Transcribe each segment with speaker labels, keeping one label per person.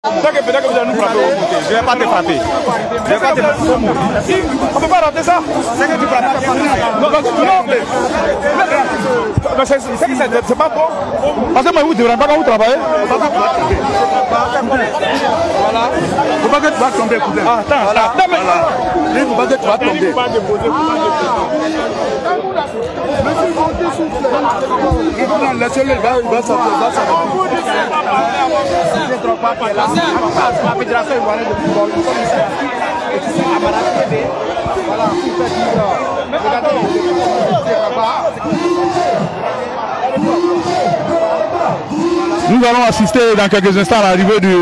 Speaker 1: Peut-être que vous allez nous frapper au côté. Je ne vais pas te frapper. Je ne vais pas te frapper. On ne peut pas rater ça. C'est que tu frappes. Non, c'est pas bon. Parce que moi, vous ne devrez pas quand vous travaillez. Voilà. Il ne faut pas que tu vas tomber. Attends, voilà. Il ne faut pas que tu vas tomber. Laissez-le, il va la fédération ivoirienne de football, voilà, nous allons assister dans quelques instants à l'arrivée de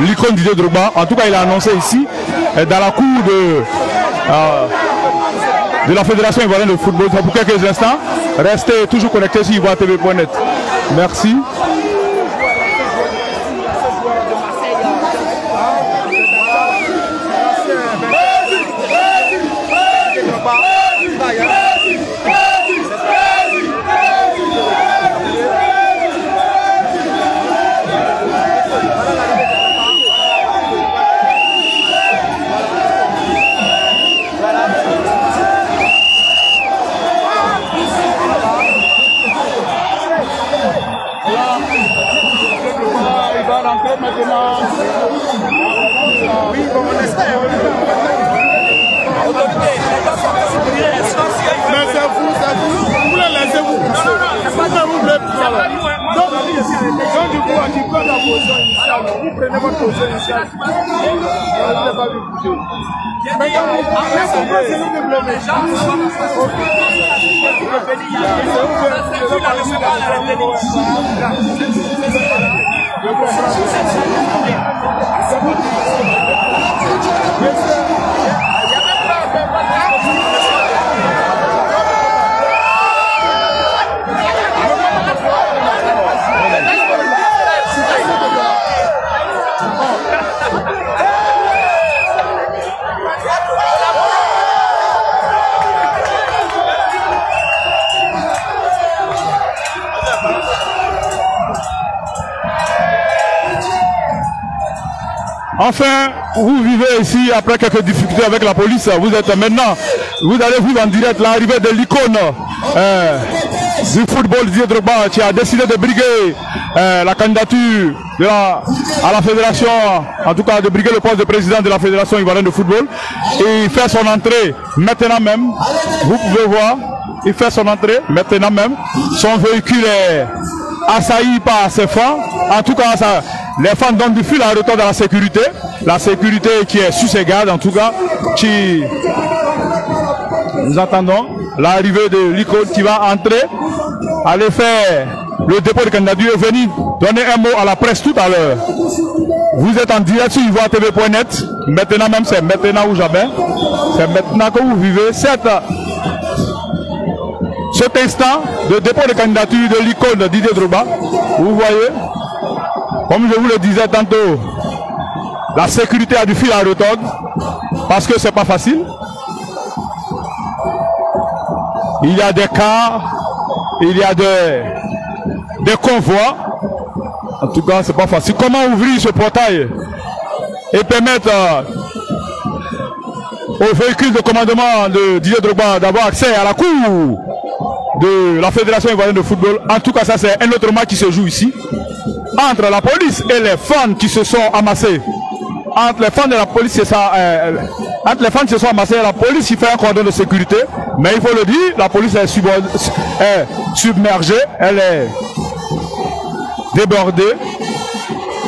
Speaker 1: l'icône Didier Drogba. En tout cas, il a annoncé ici, dans la cour de la Fédération ivoirienne de football. Pour quelques instants, restez toujours connectés sur ivoiretv.net. Merci. Oui, bon, on espère. Mais c'est vous, vous voulez laisser vous pousser. Vous voulez pousser. Donc, du coup, à qui prend la position initiale, vous prenez votre position initiale. Vous n'avez pas vu bouger. Mais quand vous prenez, c'est vous qui blâmez. Enfin, vous vivez ici après quelques difficultés avec la police. Vous êtes maintenant, vous allez vivre en direct l'arrivée de l'icône du football Didier Drogba qui a décidé de briguer la candidature à la fédération, en tout cas de briguer le poste de président de la fédération ivoirienne de football. Et il fait son entrée maintenant même. Vous pouvez voir, il fait son entrée maintenant même. Son véhicule est assailli par ses fans. En tout cas, les fans donnent du fil à retordre dans la sécurité. La sécurité qui est sous ses gardes, en tout cas, qui... Nous attendons l'arrivée de l'icône qui va entrer, aller faire le dépôt de candidature et venir donner un mot à la presse tout à l'heure. Vous êtes en direct sur ivoiretv.net. Maintenant même, c'est maintenant ou jamais. C'est maintenant que vous vivez cet instant de dépôt de candidature de l'icône de Didier Drogba. Vous voyez, comme je vous le disais tantôt, la sécurité a du fil à retordre parce que c'est pas facile. Il y a des cars, il y a des convois. En tout cas, c'est pas facile. Comment ouvrir ce portail et permettre aux véhicules de commandement de Didier Drogba d'avoir accès à la cour de la Fédération ivoirienne de football. En tout cas, ça c'est un autre match qui se joue ici. Entre la police et les fans qui se sont amassés. Entre les fans de la police, entre les fans qui se sont amassés, la police il fait un cordon de sécurité. Mais il faut le dire, la police est submergée, elle est débordée.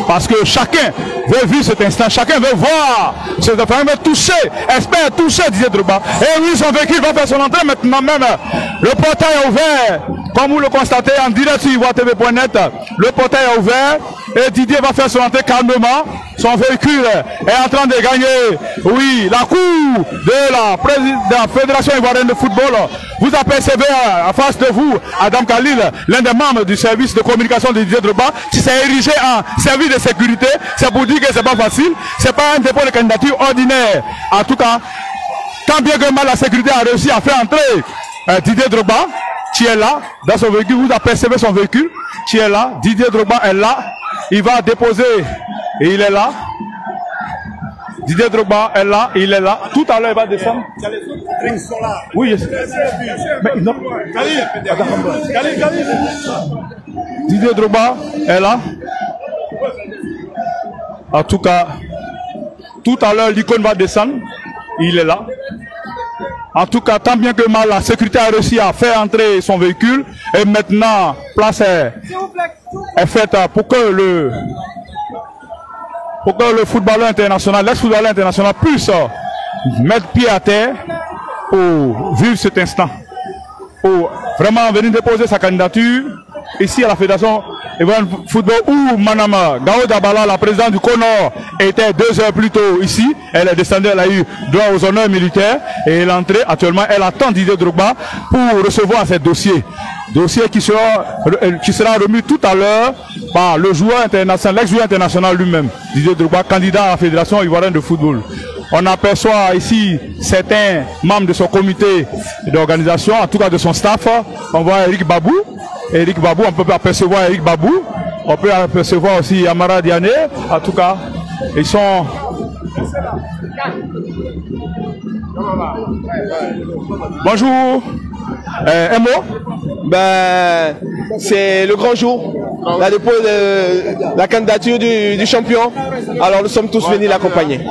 Speaker 1: Parce que chacun veut vivre cet instant, chacun veut voir cette femme, veut toucher, espère toucher Didier Drogba. Et oui, son véhicule va faire son entrée maintenant même. Le portail est ouvert, comme vous le constatez en direct sur ivoiretv.net. Le portail est ouvert et Didier va faire son entrée calmement. Son véhicule est en train de gagner, oui, la cour de la Fédération ivoirienne de football. Vous apercevez en face de vous Adam Khalil, l'un des membres du service de communication de Didier Drogba, qui s'est érigé en service de sécurité. C'est pour dire que c'est pas facile, c'est pas un dépôt de candidature ordinaire. En tout cas, tant bien que mal la sécurité a réussi à faire entrer Didier Drogba, qui est là, dans son véhicule. Vous apercevez son véhicule, qui est là. Didier Drogba est là. Il va déposer Et il est là. Didier Drogba est là, il est là. Tout à l'heure, il va descendre. Oui, je sais. Mais non. Didier Drogba est là. En tout cas, tout à l'heure, l'icône va descendre. Il est là. En tout cas, tant bien que mal, la sécurité a réussi à faire entrer son véhicule. Et maintenant, place est faite pour que le footballeur international, l'ex-footballeur international puisse mettre pied à terre pour vivre cet instant. Pour vraiment venir déposer sa candidature ici à la Fédération Ivoirienne de Football où Madame Gao Dabala, la présidente du CONOR, était 2 heures plus tôt ici. Elle est descendue, elle a eu droit aux honneurs militaires et elle est entrée. Actuellement, elle attend Didier Drogba pour recevoir ses dossiers. Dossier qui sera remis tout à l'heure par le joueur international, l'ex-joueur international lui-même, Didier Drogba, candidat à la Fédération Ivoirienne de Football. On aperçoit ici certains membres de son comité d'organisation, en tout cas de son staff. On voit Eric Babou. Eric Babou, on peut apercevoir Eric Babou. On peut apercevoir aussi Amara Diané. En tout cas, ils sont... Bonjour. Un mot?
Speaker 2: C'est le grand jour, la dépôt de la candidature du champion. Alors nous sommes tous venus l'accompagner.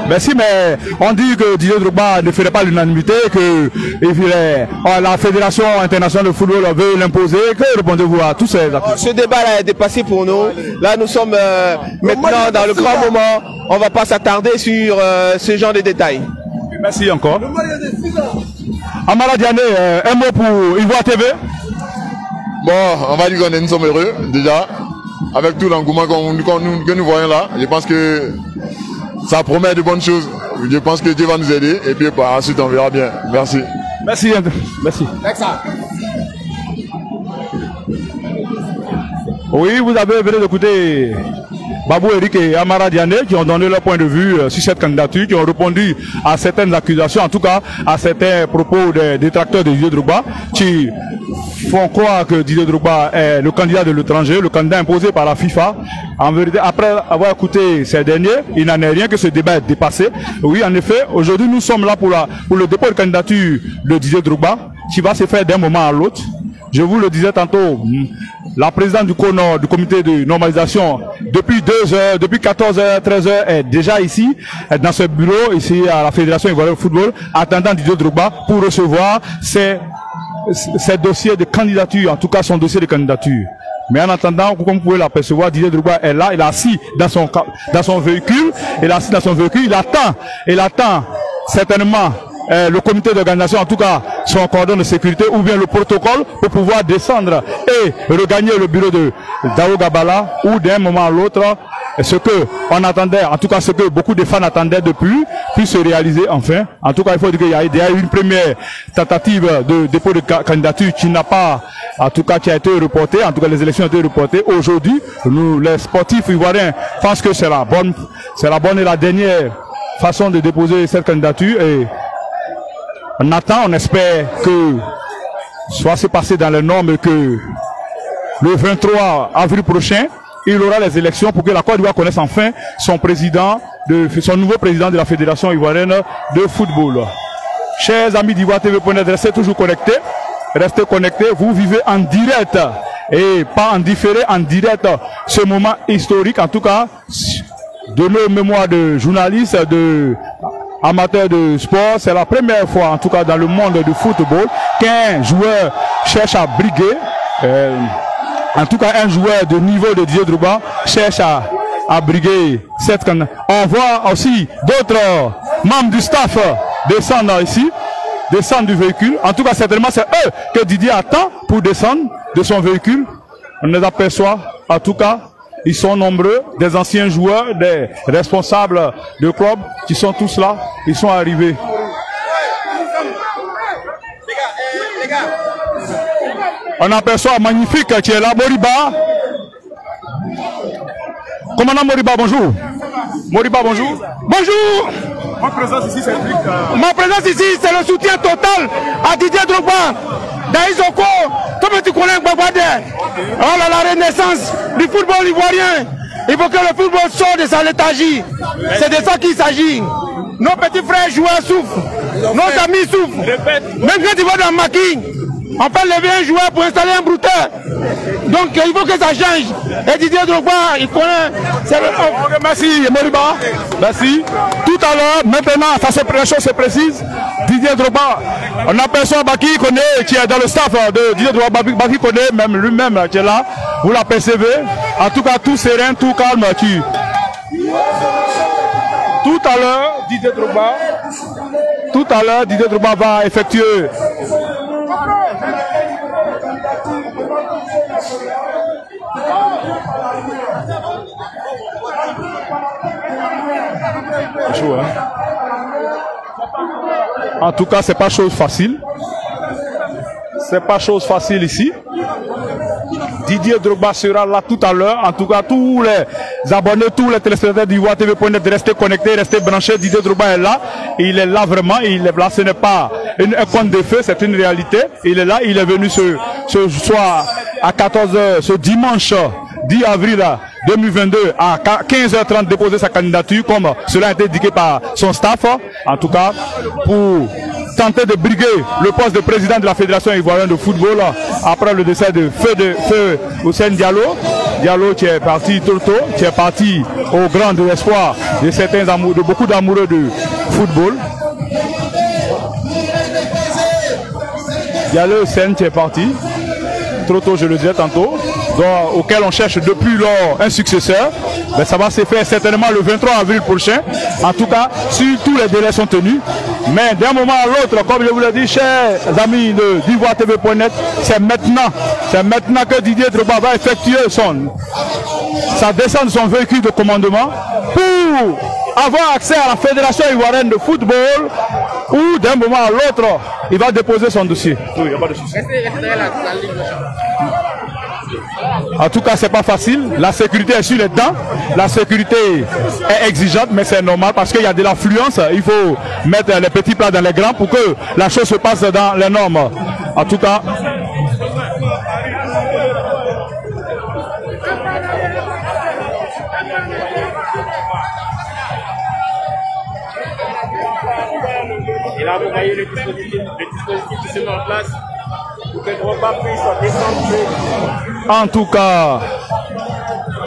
Speaker 1: Merci, mais on dit que Didier Drogba ne ferait pas l'unanimité, que la Fédération internationale de football veut l'imposer. Que répondez-vous à tous ces actes?
Speaker 2: Ce débat est dépassé pour nous. Là nous sommes maintenant dans le grand moment. On ne va pas s'attarder sur ce genre de détails.
Speaker 1: Merci encore. Amara Diané, un mot pour Ivoire TV.
Speaker 3: Bon, on va dire que nous sommes heureux déjà. Avec tout l'engouement que nous voyons là, je pense que ça promet de bonnes choses. Je pense que Dieu va nous aider et puis par ensuite on verra bien. Merci.
Speaker 1: Merci. Merci. Oui, vous avez venu d'écouter Babou Eric et Amara Diané qui ont donné leur point de vue sur cette candidature, qui ont répondu à certaines accusations, en tout cas à certains propos des détracteurs de Didier Drogba, qui font croire que Didier Drogba est le candidat de l'étranger, le candidat imposé par la FIFA. En vérité, après avoir écouté ces derniers, il n'en est rien que ce débat est dépassé. Oui, en effet, aujourd'hui nous sommes là pour le dépôt de candidature de Didier Drogba, qui va se faire d'un moment à l'autre. Je vous le disais tantôt, la présidente du CONOR, du comité de normalisation, depuis 2 heures, depuis 14h, 13h, est déjà ici, dans ce bureau, ici à la Fédération Ivoirienne de Football, attendant Didier Drogba pour recevoir ses dossiers de candidature, en tout cas son dossier de candidature. Mais en attendant, comme vous pouvez l'apercevoir, Didier Drogba est là, il est assis dans son véhicule, il attend certainement le comité d'organisation, en tout cas son cordon de sécurité ou bien le protocole pour pouvoir descendre et regagner le bureau de Gao Dabala où d'un moment à l'autre, ce que on attendait, en tout cas ce que beaucoup de fans attendaient depuis, puisse se réaliser enfin. En tout cas, il faut dire qu'il y a eu une première tentative de dépôt de candidature qui n'a pas, en tout cas qui a été reportée, en tout cas les élections ont été reportées. Aujourd'hui, nous, les sportifs ivoiriens, pensent que c'est la bonne et la dernière façon de déposer cette candidature et on attend, on espère que soit c'est passé dans les normes et que le 23 avril prochain, il aura les élections pour que la Côte d'Ivoire connaisse enfin son nouveau président de la Fédération Ivoirienne de Football. Chers amis d'Ivoire TV.net, restez toujours connectés. Restez connectés, vous vivez en direct et pas en différé, en direct ce moment historique, en tout cas de nos mémoires de journalistes, amateurs de sport. C'est la première fois, en tout cas dans le monde du football, qu'un joueur cherche à briguer, en tout cas un joueur de niveau de Didier Drogba cherche à briguer cette candidature. On voit aussi d'autres membres du staff descendre ici, descendre du véhicule. En tout cas, certainement, c'est eux que Didier attend pour descendre de son véhicule. On les aperçoit, en tout cas, ils sont nombreux, des anciens joueurs, des responsables de club qui sont tous là, ils sont arrivés. On aperçoit magnifique qui est là, Moriba. Commandant Moriba, bonjour. Moriba, bonjour. Bonjour. Ma présence ici, c'est le soutien total à Didier Drogba. Daïsoko, comme tu connais Gbagwade. Oh là, la renaissance du football ivoirien.
Speaker 4: Il faut que le football sorte de sa léthargie. C'est de ça qu'il s'agit. Nos petits frères joueurs souffrent. Nos amis souffrent. Même quand ils vont dans le maquis, on peut lever un joueur pour installer un brouteur. Donc il faut que ça change. Et Didier Drogba, il connaît.
Speaker 1: Merci Moriba. Merci. Tout à l'heure, maintenant, la chose se précise. Didier Drogba, on aperçoit Baki connaît, qui est dans le staff de Didier Drogba. Baki connaît, même lui-même qui est là. Vous l'apercevez. En tout cas, tout serein, tout calme. Tout à l'heure, Didier Drogba va effectuer en tout cas, c'est pas chose facile. C'est pas chose facile ici. Didier Drogba sera là tout à l'heure. En tout cas, tous les abonnés, tous les téléspectateurs d'Ivoire TV.net, restez connectés, restez branchés. Didier Drogba est là. Il est là vraiment. Il est là. Ce n'est pas un conte de feu, c'est une réalité. Il est là. Il est venu ce soir à 14h, ce dimanche 10 avril 2022 à 15h30 déposer sa candidature comme cela a été indiqué par son staff. En tout cas, pour tenter de briguer le poste de président de la Fédération ivoirienne de football après le décès de Feu Houssène Diallo. Diallo qui est parti trop tôt, qui est parti au grand espoir de certains amoureux, de beaucoup d'amoureux de football. Diallo Houssène qui est parti trop tôt, je le disais tantôt, auquel on cherche depuis lors un successeur. Mais ça va se faire certainement le 23 avril prochain. En tout cas, si tous les délais sont tenus. Mais d'un moment à l'autre, comme je vous l'ai dit, chers amis de d'Ivoire TV.net, c'est maintenant que Didier Drogba va effectuer sa descente de son véhicule de commandement pour avoir accès à la Fédération ivoirienne de football, où d'un moment à l'autre, il va déposer son dossier. Oui, il n'y a pas de souci. En tout cas, c'est pas facile. La sécurité est sur les dents. La sécurité est exigeante, mais c'est normal parce qu'il y a de l'affluence. Il faut mettre les petits plats dans les grands pour que la chose se passe dans les normes. En tout cas,
Speaker 5: il a envoyé les dispositifs qui se mettent en place pour que Drogba puisse descendre.
Speaker 1: En tout cas,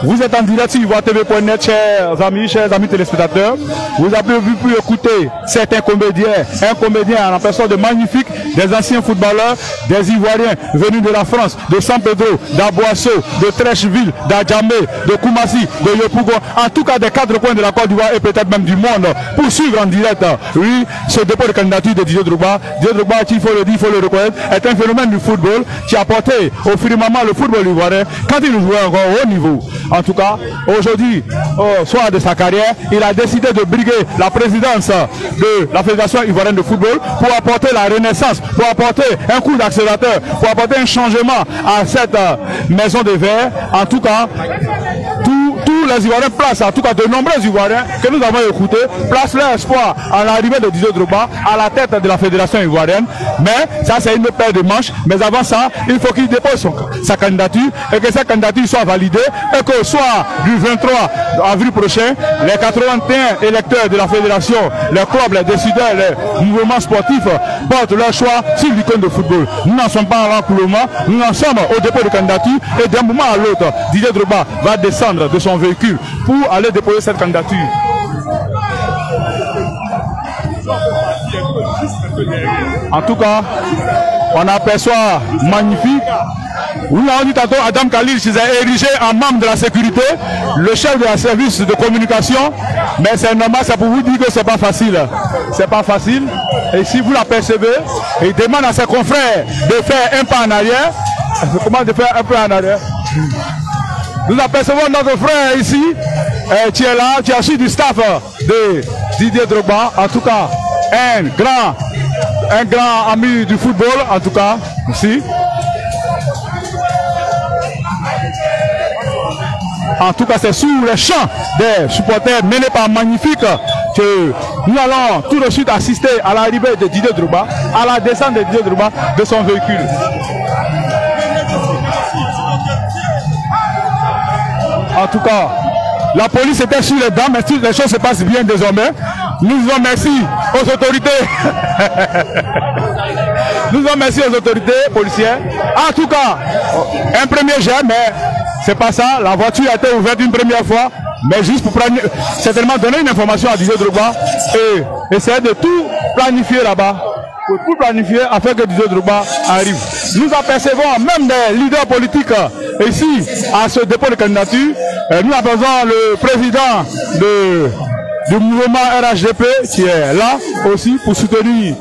Speaker 1: vous êtes en direct sur Ivoire TV.net, chers amis téléspectateurs. Vous avez pu écouter certains comédiens, un comédien en personne de magnifiques, des anciens footballeurs, des Ivoiriens venus de la France, de San Pedro, d'Aboasso, de Trècheville, d'Adjamé, de Koumassi, de Yopougon, en tout cas des quatre coins de la Côte d'Ivoire et peut-être même du monde, pour suivre en direct, oui, ce dépôt de candidature de Didier Drogba. Didier Drogba, il faut le dire, il faut le reconnaître, est un phénomène du football qui a porté au firmament le football ivoirien quand il jouait encore au haut niveau. En tout cas, aujourd'hui, au soir de sa carrière, il a décidé de briguer la présidence de la Fédération ivoirienne de football pour apporter la renaissance, pour apporter un coup d'accélérateur, pour apporter un changement à cette maison de verre. En tout cas, tous les Ivoiriens placent, en tout cas de nombreux Ivoiriens que nous avons écoutés, placent leur espoir à l'arrivée de Didier Drogba à la tête de la Fédération ivoirienne. Mais ça, c'est une paire de manches. Mais avant ça, il faut qu'il dépose sa candidature et que sa candidature soit validée et qu'au soir du 23 avril prochain, les 81 électeurs de la Fédération, les clubs, les décideurs, les mouvements sportifs portent leur choix sur l'icône de football. Nous n'en sommes pas là pour le moment, nous en sommes au dépôt de candidature et d'un moment à l'autre, Didier Drogba va descendre de son véhicule pour aller déposer cette candidature. En tout cas, on aperçoit magnifique. Vous l'avez dit tantôt, Adam Khalil s'est érigé en membre de la sécurité, le chef de la service de communication. Mais c'est normal, c'est pour vous dire que c'est pas facile. C'est pas facile. Et si vous l'apercevez, il demande à ses confrères de faire un pas en arrière. Comment de faire un pas en arrière? Nous apercevons notre frère ici, qui est là, qui est aussi du staff de Didier Drogba. En tout cas, un grand ami du football, en tout cas, ici. En tout cas, c'est sous les chants des supporters menés par Magnifique que nous allons tout de suite assister à l'arrivée de Didier Drogba, à la descente de Didier Drogba de son véhicule. En tout cas, La police était sur les dents, mais toutes les choses se passent bien désormais. Nous disons merci aux autorités. Nous disons merci aux autorités policières. En tout cas, un premier jet, mais c'est pas ça. La voiture a été ouverte une première fois, mais juste pour prendre, certainement donner une information à Didier Drogba et essayer de tout planifier là-bas. Pour tout planifier afin que Didier Drogba arrive. Nous apercevons même des leaders politiques ici à ce dépôt de candidature. Nous apercevons le président du mouvement RHDP qui est là aussi pour soutenir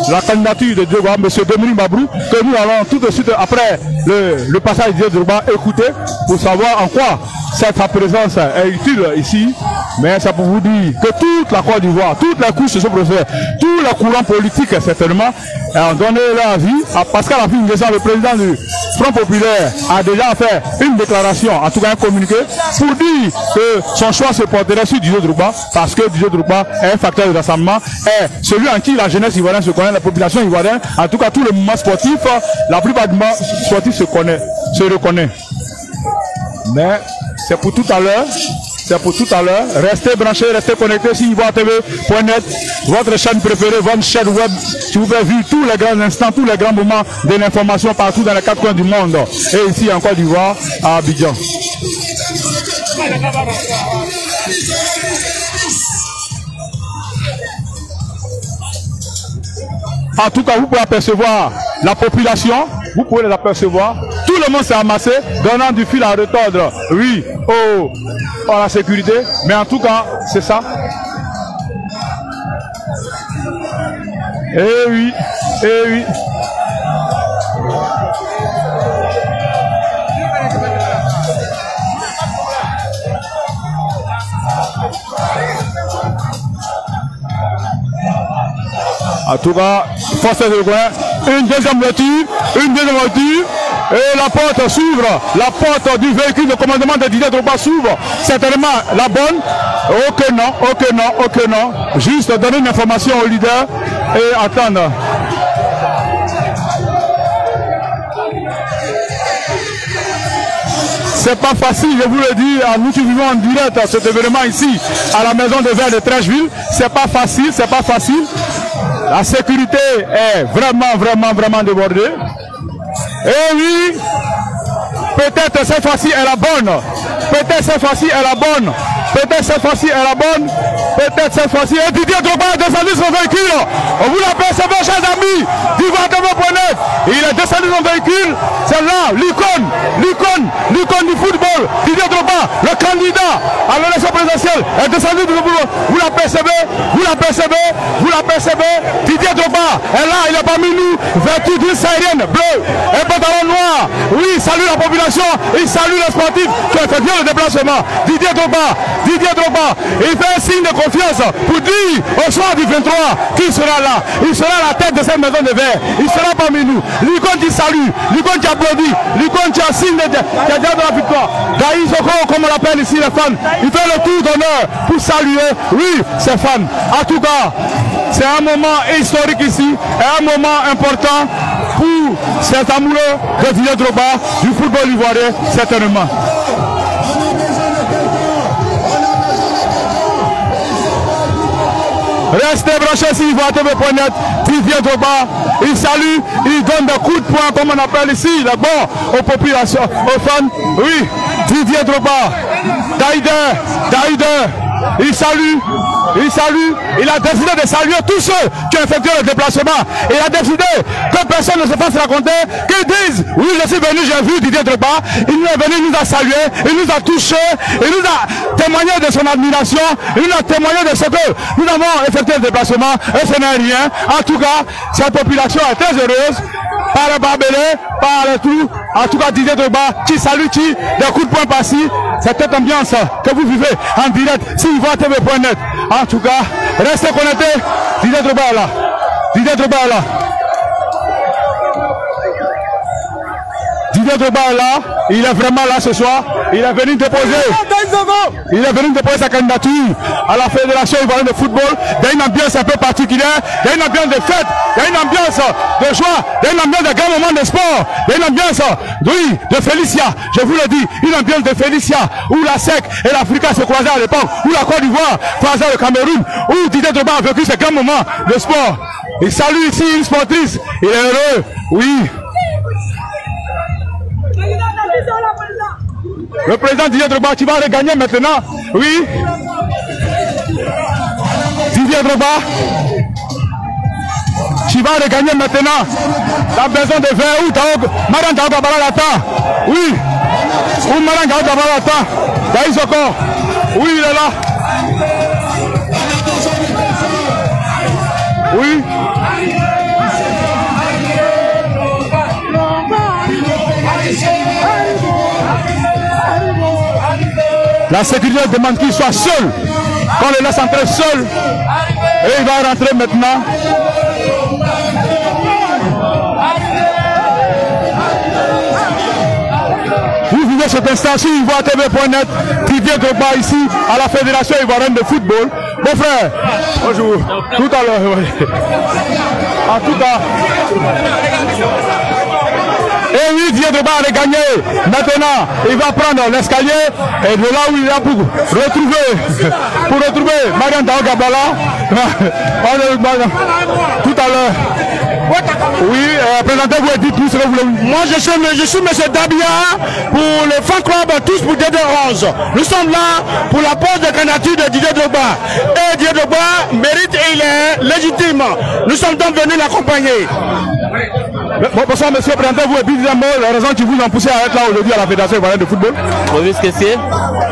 Speaker 1: la candidature de Didier Drogba, M. Dominique Babrou, que nous allons tout de suite après le passage de Didier Drogba écouter pour savoir en quoi cette présence est utile ici. Mais c'est pour vous dire que toute la Côte d'Ivoire, toutes les couches de ce procès, tous les courants politiques certainement ont donné leur avis à Pascal Affi N'Guessan, le président du Front Populaire, a déjà fait une déclaration, en tout cas un communiqué, pour dire que son choix se porterait sur Didier Drogba, parce que Didier Drogba est un facteur de rassemblement, est celui en qui la jeunesse ivoirienne se connaît, la population ivoirienne, en tout cas tout le mouvement sportif, la plupart du mouvement sportif se reconnaît. Mais c'est pour tout à l'heure. C'est pour tout à l'heure. Restez branchés, restez connectés sur ivoiretv.net, votre chaîne préférée, votre chaîne web, si vous pouvez vivre tous les grands instants, tous les grands moments de l'information partout dans les 4 coins du monde. Et ici en Côte d'Ivoire, à Abidjan. En tout cas, vous pouvez apercevoir la population, vous pouvez les apercevoir. Tout le monde s'est amassé, donnant du fil à retordre, oui, à la sécurité. Mais en tout cas, c'est ça. Eh oui, eh oui. En tout cas, force de coin, une deuxième voiture, et la porte s'ouvre, la porte du véhicule de commandement de Didier Drogba s'ouvre, certainement la bonne, ok non, juste donner une information au leader et attendre. C'est pas facile, je vous le dis, à nous qui vivons en direct à cet événement ici, à la maison de verre de Trècheville, c'est pas facile. La sécurité est vraiment débordée. Et oui, peut-être cette fois-ci elle est la bonne. Peut-être cette fois-ci elle est la bonne. Et Didier Drogba a descendu son véhicule. Vous l'apercevez, chers amis, d'ivoiretv.net. Il a descendu son véhicule. C'est là, l'icône du football. Didier Drogba, le candidat à l'élection présidentielle, est descendu du football. Vous l'apercevez. Didier Drogba est là, il est parmi nous, vêtu d'une saïrienne bleue, un pantalon noir. Oui, il salue la population, il salue les sportifs qui ont fait bien le déplacement. Didier Drogba, il fait un signe de confiance pour dire au soir du 23 qu'il sera là. Il sera à la tête de cette maison de verre. Il sera parmi nous. L'icône qui salue, l'icône qui applaudit, l'icône qui a signe de la victoire. Gaï Soko, comme on l'appelle ici les fans, il fait le tour d'honneur pour saluer, oui, ses fans. En tout cas, c'est un moment historique ici, un moment important pour cet amoureux de Didier Drogba, du football ivoirien, certainement. Restez branchés sur ivoiretv.net. Didier Drogba, il salue, il donne des coups de poing, comme on appelle ici, les bons aux populations, aux fans. Oui, Didier Drogba, Daïder, il salue, il a décidé de saluer tous ceux qui ont effectué le déplacement. Il a décidé que personne ne se fasse raconter, qu'ils disent, oui, je suis venu, j'ai vu Didier Drogba, il nous est venu, il nous a salué, il nous a touché, il nous a témoigné de son admiration, il nous a témoigné de ce que nous avons effectué le déplacement, et ce n'est rien. En tout cas, cette population est très heureuse, par le barbelé, par le tout. En tout cas, Didier Drogba, qui salue, qui, des coups de poing par-ci, c'est cette ambiance que vous vivez en direct sur ivoiretv.net. En tout cas, restez connectés. Didier Drogba est là. Didier Drogba est là. Didier Drogba est là. Il est vraiment là ce soir. il est venu déposer sa candidature à la Fédération ivoirienne de football. Il y a une ambiance un peu particulière, il y a une ambiance de fête, il y a une ambiance de joie, il y a une ambiance de grand moment de sport, il y a une ambiance, oui, de Félicia, je vous le dis, une ambiance de Félicia, où la SEC et l'Afrique se croisaient à l'époque, où la Côte d'Ivoire croisait le Cameroun, où Didier Drogba a vécu ce grand moment de sport. Il salue ici une sportrice, il est heureux, oui. Le président Didier Drogba, tu vas regagner maintenant, oui. Didier Drogba, tu vas regagner maintenant. Tu as besoin de verre ou Madame Daoga Balalata, oui. Ou Madame Daoga Balalata, Daïs encore, oui, il est là. Oui. La sécurité demande qu'il soit seul. Qu'on le laisse entrer seul. Et il va rentrer maintenant. Vous vivez cet instant sur ivoire-tv.net. Didier Drogba ici à la Fédération ivoirienne de football. Mon frère, bonjour. Tout à l'heure, oui. En tout cas. Et oui, Didier Drogba a gagné. Maintenant, il va prendre l'escalier et de là où il est pour retrouver Marian Daoga Bala. Tout à l'heure. Oui, présentez-vous et dites tout ce que vous voulez.
Speaker 4: Moi, je suis M. Dabia pour le fan club Tous pour Didier Rose. Nous sommes là pour la pose de candidature de Didier Drogba. Et Didier Drogba mérite et il est légitime. Nous sommes donc venus l'accompagner.
Speaker 1: Bonsoir monsieur, présentez-vous et dites un mot, la raison qui vous a poussé à être là aujourd'hui à la Fédération ivoirienne de football.
Speaker 6: Maurice Kessier,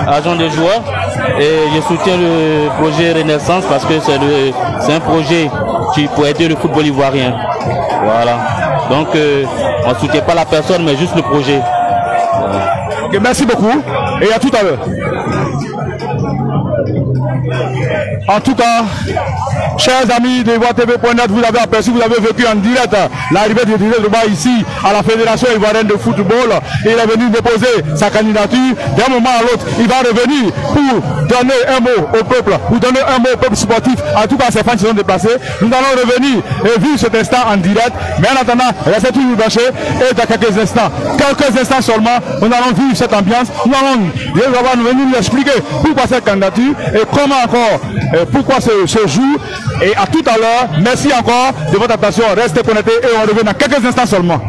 Speaker 6: agent des joueurs, et je soutiens le projet Renaissance parce que c'est un projet qui peut aider le football ivoirien. Voilà. Donc on ne soutient pas la personne mais juste le projet. Voilà.
Speaker 1: Okay, merci beaucoup et à tout à l'heure. En tout cas, chers amis de ivoire-tv.net, vous avez aperçu, vous avez vécu en direct l'arrivée de Didier Drogba ici à la Fédération ivoirienne de football. Il est venu déposer sa candidature. D'un moment à l'autre, il va revenir pour donner un mot au peuple, pour donner un mot au peuple sportif. En tout cas, ces fans qui sont déplacés. Nous allons revenir et vivre cet instant en direct. Mais en attendant, restez toujours branchés et dans quelques instants seulement, nous allons vivre cette ambiance. Nous allons venir nous expliquer pourquoi cette candidature et comment encore, pourquoi ce jour. Et à tout à l'heure, merci encore de votre attention. Restez connectés et on revient dans quelques instants seulement.